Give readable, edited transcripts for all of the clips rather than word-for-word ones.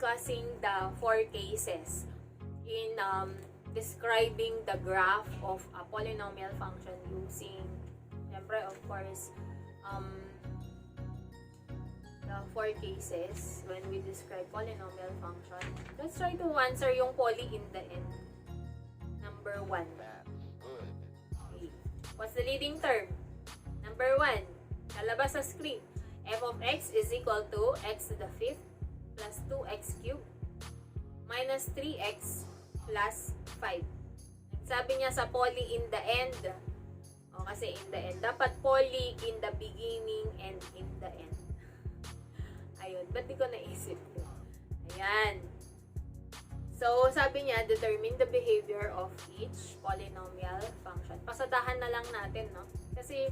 discussing the 4 cases in describing the graph of a polynomial function using, syempre, of course, the 4 cases when we describe polynomial function. Let's try to answer yung poly in the end. Number 1. Okay. What's the leading term? Number 1. Lalabas sa screen. F of x is equal to x to the 5th plus 2x cubed minus 3x plus 5. Sabi niya sa poly in the end. O, kasi in the end. Dapat poly in the beginning and in the end. Ayun. Ba't di ko naisip yun? Ayan. So, sabi niya, determine the behavior of each polynomial function. Pasadahan na lang natin, no? Kasi,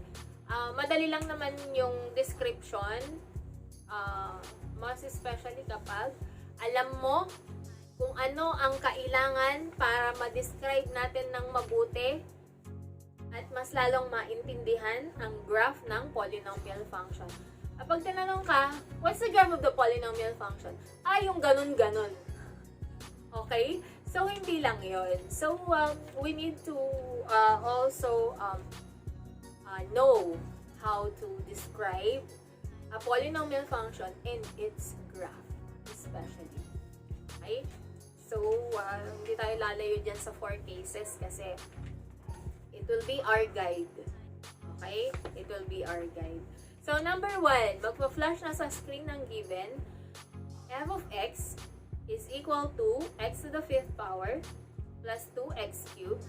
madali lang naman yung description. Most especially kapag alam mo kung ano ang kailangan para ma-describe natin ng mabuti at mas lalong maintindihan ang graph ng polynomial function. Kapag tinanong ka, what's the graph of the polynomial function? Yung ganun-ganun. Okay? So, hindi lang yun. So, we need to also know how to describe a polynomial function and its graph, especially. Okay? So, hindi tayo lalayo dyan sa 4 cases kasi it will be our guide. Okay? It will be our guide. So, number 1, magpa-flash na sa screen ng given, f of x is equal to x to the 5th power plus 2x cubed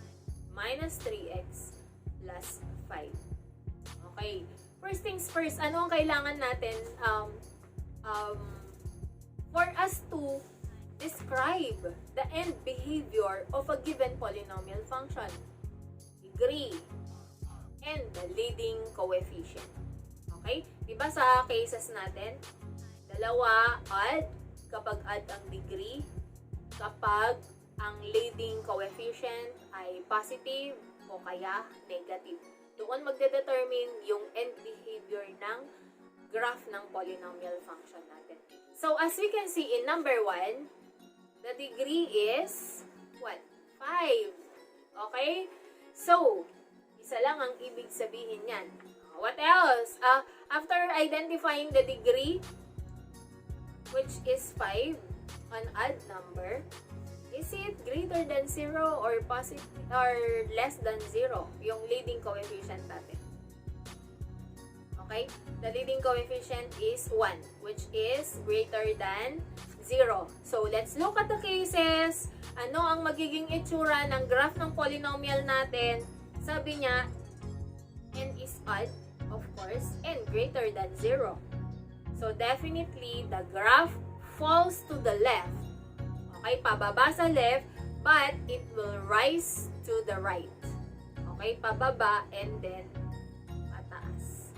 minus 3x plus 5. Okay. First things first, ano ang kailangan natin for us to describe the end behavior of a given polynomial function? Degree and the leading coefficient. Okay? Diba sa cases natin, dalawa odd kapag odd ang degree, kapag ang leading coefficient ay positive o kaya negative. Doon magdedetermine yung end behavior ng graph ng polynomial function natin. So, as we can see in number 1, the degree is, what? 5. Okay? So, isa lang ang ibig sabihin yan. What else? After identifying the degree, which is 5, an odd number, is it greater than 0 or positive or less than 0? Yung leading coefficient natin. Okay? The leading coefficient is 1, which is greater than 0. So, let's look at the cases. Ano ang magiging itsura ng graph ng polynomial natin? Sabi niya, n is odd, of course, and greater than 0. So, definitely, the graph falls to the left. Okay, pababa sa left, but it will rise to the right. Okay, pababa and then pataas.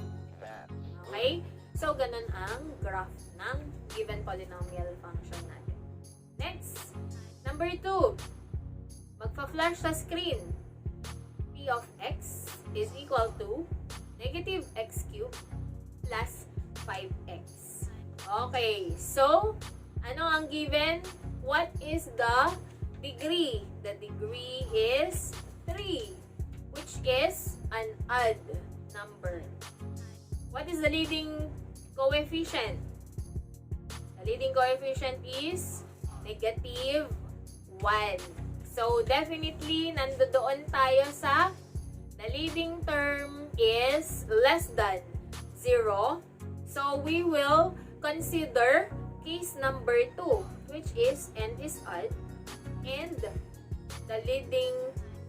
Okay? So, ganun ang graph ng given polynomial function natin. Next, number 2. Magpa-flash sa screen. P of x is equal to negative x cubed plus 5x. Okay, so, ano ang given? What is the degree? The degree is 3, which is an odd number. What is the leading coefficient? The leading coefficient is negative 1. So, definitely, nandoon tayo sa the leading term is less than 0. So, we will consider case number 2, which is n is odd and the leading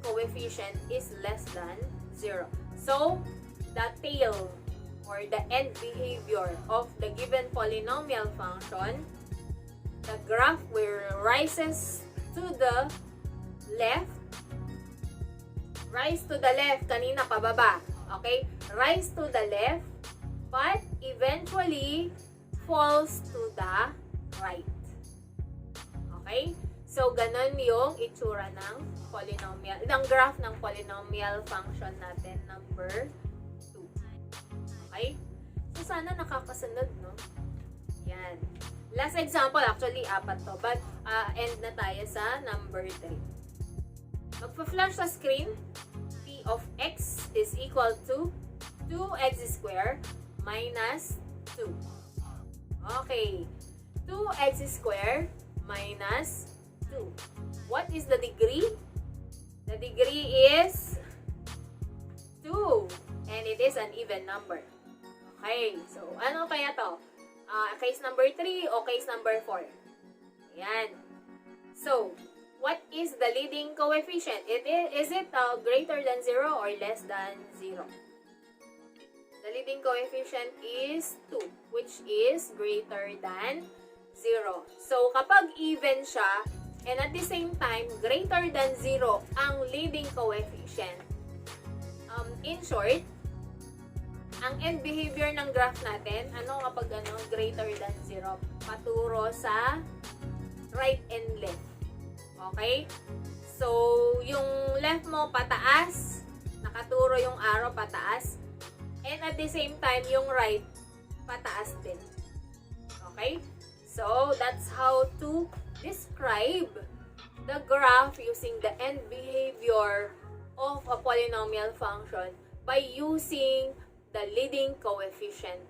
coefficient is less than 0. So, the tail or the end behavior of the given polynomial function, the graph will rises to the left. Rise to the left, kanina pababa. Okay? Rise to the left, but eventually falls to the right. Okay? So, ganun yung itsura ng polynomial, ng graph ng polynomial function natin, number 2. Okay? So, sana nakakasunod, no? Yan. Last example, actually, 4 to. But, end na tayo sa number 3. Magpa-flash sa screen. P of x is equal to 2x squared minus 2. Okay. 2x squared minus 2. What is the degree? The degree is 2. And it is an even number. Okay. So, ano kaya to? Case number 3 o case number 4? Ayan. So, what is the leading coefficient? Is it greater than 0 or less than 0? The leading coefficient is 2, which is greater than 0. So, kapag even siya, and at the same time, greater than 0 ang leading coefficient, in short, ang end behavior ng graph natin, ano kapag greater than 0? Paturo sa right and left. Okay? So, yung left mo pataas, nakaturo yung arrow pataas, and at the same time, yung right, pataas din. Okay? So, that's how to describe the graph using the end behavior of a polynomial function by using the leading coefficient